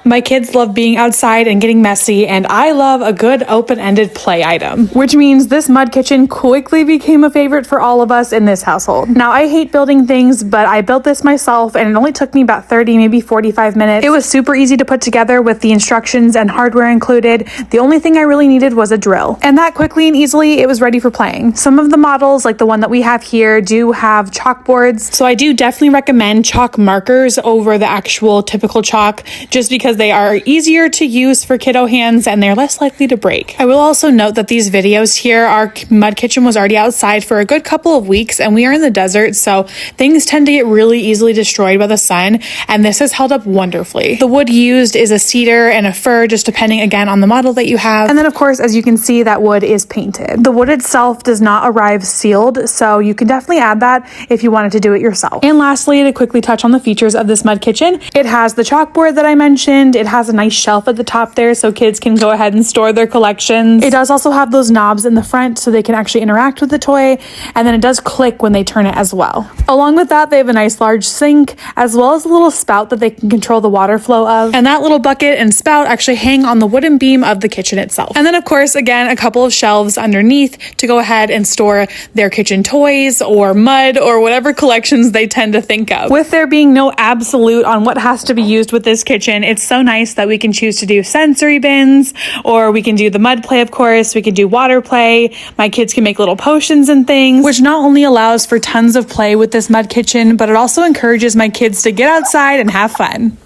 My kids love being outside and getting messy, and I love a good open-ended play item, which means this mud kitchen quickly became a favorite for all of us in this household. Now, I hate building things, but I built this myself and it only took me about 30, maybe 45 minutes. It was super easy to put together with the instructions and hardware included. The only thing I really needed was a drill, and that quickly and easily it was ready for playing. Some of the models, like the one that we have here, do have chalkboards, so I do definitely recommend chalk markers over the actual typical chalk, just because they are easier to use for kiddo hands and they're less likely to break. I will also note that these videos here, our mud kitchen was already outside for a good couple of weeks and we are in the desert, so things tend to get really easily destroyed by the sun, and this has held up wonderfully. The wood used is a cedar and a fir, just depending again on the model that you have. And then of course, as you can see, that wood is painted. The wood itself does not arrive sealed, so you can definitely add that if you wanted to do it yourself. And lastly, to quickly touch on the features of this mud kitchen, it has the chalkboard that I mentioned. It has a nice shelf at the top there so kids can go ahead and store their collections. It does also have those knobs in the front so they can actually interact with the toy, and then it does click when they turn it as well. Along with that, they have a nice large sink as well as a little spout that they can control the water flow of, and that little bucket and spout actually hang on the wooden beam of the kitchen itself. And then of course, again, a couple of shelves underneath to go ahead and store their kitchen toys or mud or whatever collections they tend to think of. With there being no absolute on what has to be used with this kitchen, it's so nice that we can choose to do sensory bins, or we can do the mud play, of course, we can do water play. My kids can make little potions and things, which not only allows for tons of play with this mud kitchen, but it also encourages my kids to get outside and have fun.